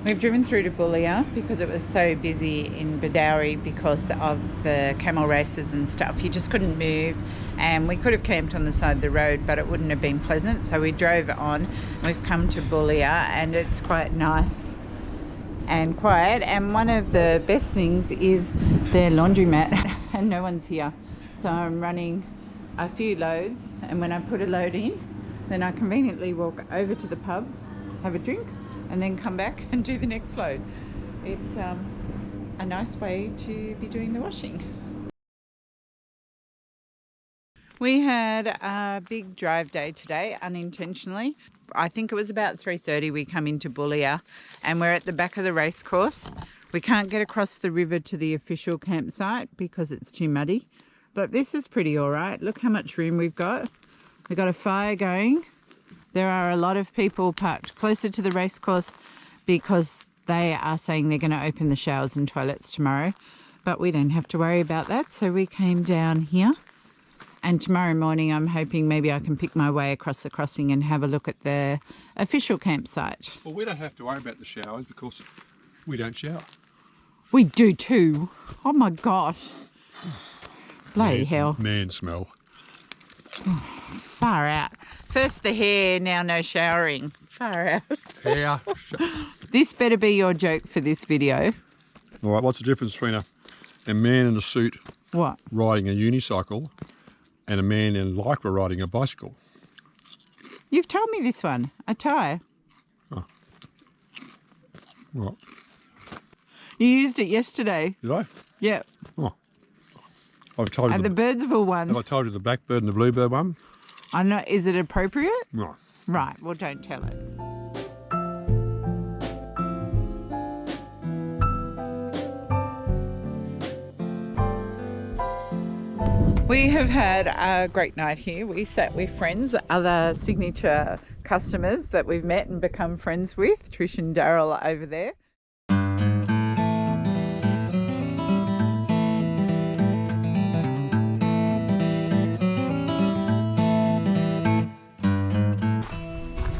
We've driven through to Boulia because it was so busy in Bedourie because of the camel races and stuff. You just couldn't move, and we could have camped on the side of the road, but it wouldn't have been pleasant. So we drove on. We've come to Boulia, and it's quite nice and quiet. And one of the best things is their laundromat, and no one's here. So I'm running a few loads, and when I put a load in, then I conveniently walk over to the pub, have a drink, and then come back and do the next load. It's a nice way to be doing the washing. We had a big drive day today, unintentionally. I think it was about 3:30 we come into Boulia, and we're at the back of the racecourse. We can't get across the river to the official campsite because it's too muddy, but this is pretty all right. Look how much room we've got. We've got a fire going. There are a lot of people parked closer to the racecourse because they are saying they're going to open the showers and toilets tomorrow, but we don't have to worry about that. So we came down here, and tomorrow morning I'm hoping maybe I can pick my way across the crossing and have a look at the official campsite. Well, we don't have to worry about the showers because we don't shower. We do too. Oh my gosh. Bloody hell. Man smell. Far out. First the hair, now no showering. Far out. Hair. This better be your joke for this video. All right, what's the difference between a man in a suit What? riding a unicycle and a man in lycra riding a bicycle? You've told me this one. A tie. Oh. What? You used it yesterday. Did I? Yep. Oh. I've told you And the Birdsville one. have I told you the blackbird and the bluebird one? I know. Is it appropriate? No. Right. Well, don't tell it. We have had a great night here. We sat with friends, other signature customers that we've met and become friends with. Trish and Daryl over there.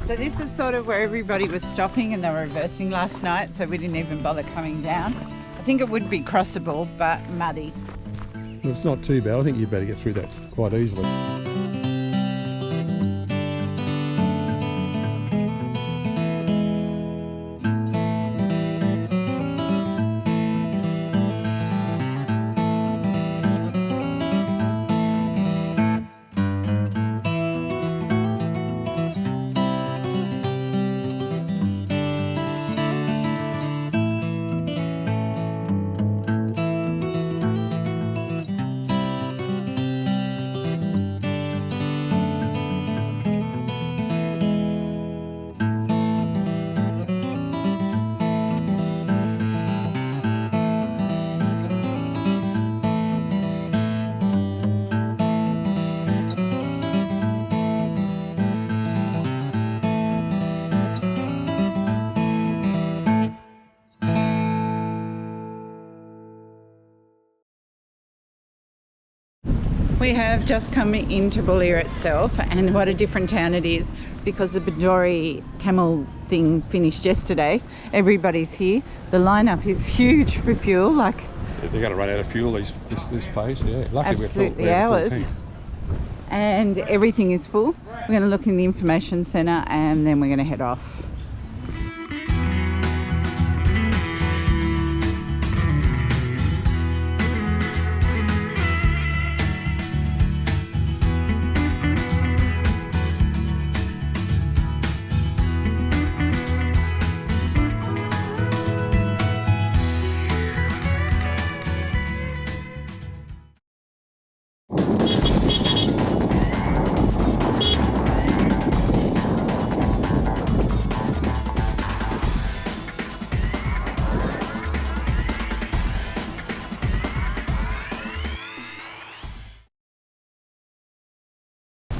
So this is sort of where everybody was stopping, and they were reversing last night, so we didn't even bother coming down. I think it would be crossable, but muddy. Well, it's not too bad. I think you better get through that quite easily. We have just come into Boulia itself, and what a different town it is because the Bedourie camel thing finished yesterday. Everybody's here. The lineup is huge for fuel. Like, Yeah, they're going to run out of fuel this place. Yeah, lucky absolutely hours. And everything is full. We're going to look in the information centre and then we're going to head off.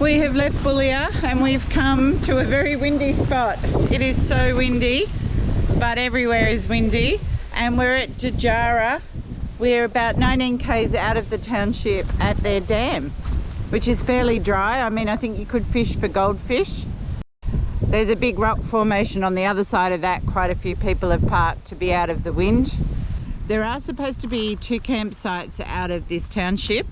We have left Boulia and we've come to a very windy spot. It is so windy, but everywhere is windy. And we're at Jajara. We're about 19 k's out of the township at their dam, which is fairly dry. I mean, I think you could fish for goldfish. There's a big rock formation on the other side of that. Quite a few people have parked to be out of the wind. There are supposed to be 2 campsites out of this township.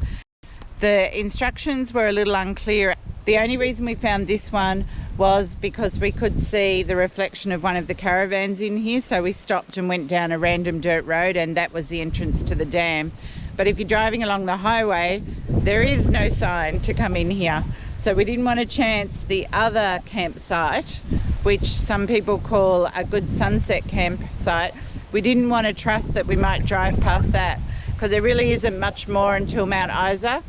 The instructions were a little unclear. The only reason we found this one was because we could see the reflection of one of the caravans in here, so we stopped and went down a random dirt road, and that was the entrance to the dam. But if you're driving along the highway, there is no sign to come in here. So we didn't want to chance the other campsite, which some people call a good sunset campsite. We didn't want to trust that we might drive past that, because there really isn't much more until Mount Isa.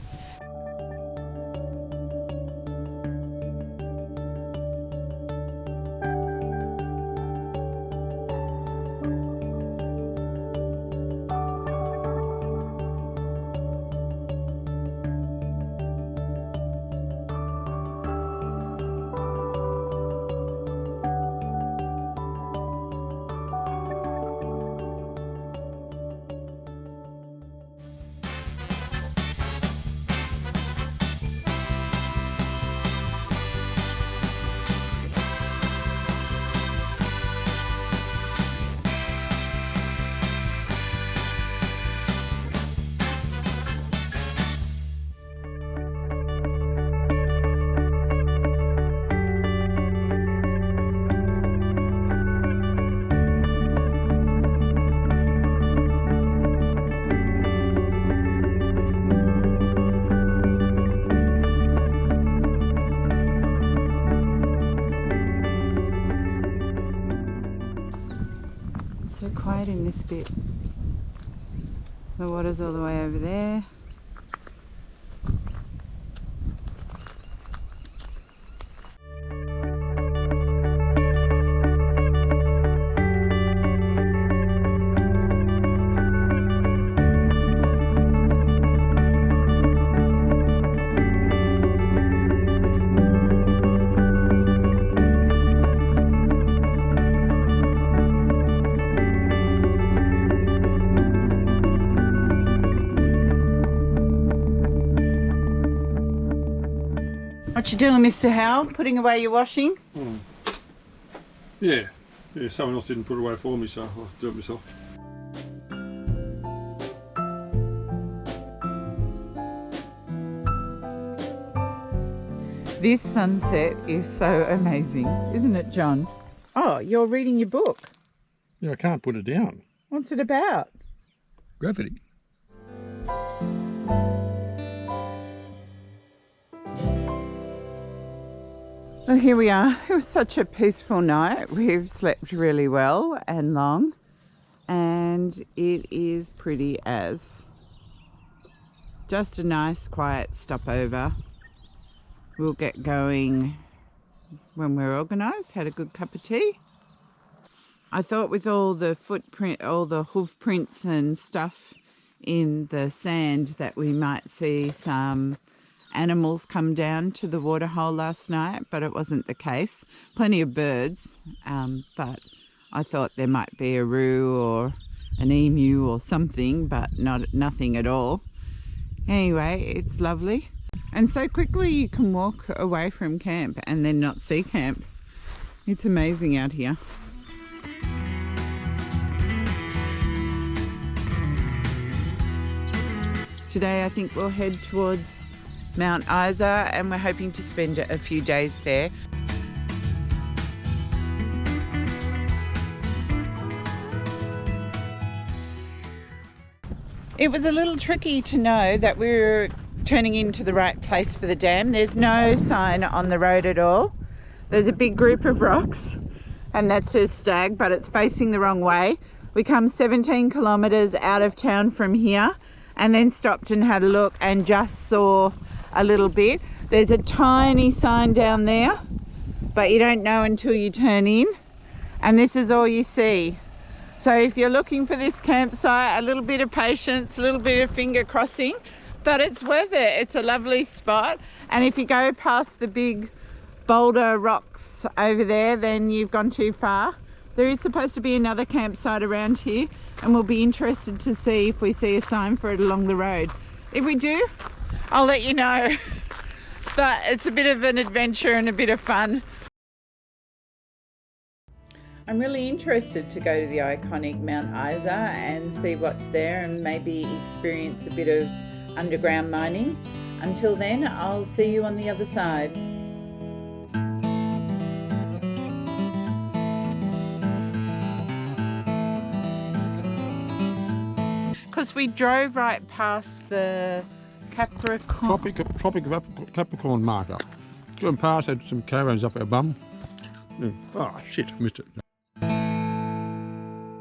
So quiet in this bit. The water's all the way over there. What you doing, Mr. Howell? Putting away your washing? Yeah, someone else didn't put it away for me, so I'll have to do it myself. This sunset is so amazing, isn't it, John? Oh, you're reading your book. Yeah, I can't put it down. What's it about? Gravity. Well, here we are. It was such a peaceful night. We've slept really well and long, and it is pretty as. Just a nice quiet stopover. We'll get going when we're organised. Had a good cup of tea. I thought with all the footprint, all the hoof prints and stuff in the sand that we might see some animals come down to the waterhole last night, but it wasn't the case. Plenty of birds, but I thought there might be a roo or an emu or something, but nothing at all. Anyway, it's lovely. And so quickly you can walk away from camp and then not see camp. It's amazing out here. Today I think we'll head towards Mount Isa, and we're hoping to spend a few days there. It was a little tricky to know that we were turning into the right place for the dam. There's no sign on the road at all. There's a big group of rocks and that says Stag, but it's facing the wrong way. We come 17 kilometres out of town from here and then stopped and had a look and just saw a little bit. There's a tiny sign down there, but you don't know until you turn in, and this is all you see. So if you're looking for this campsite, a little bit of patience, a little bit of finger crossing, but it's worth it. It's a lovely spot, and if you go past the big boulder rocks over there, then you've gone too far. There is supposed to be another campsite around here, and we'll be interested to see if we see a sign for it along the road. If we do, I'll let you know. But it's a bit of an adventure and a bit of fun. I'm really interested to go to the iconic Mount Isa and see what's there and maybe experience a bit of underground mining. Until then, I'll see you on the other side. Because we drove right past the Capricorn. Tropic of Capricorn marker. Going past, had some caravans up our bum. Oh shit, missed it.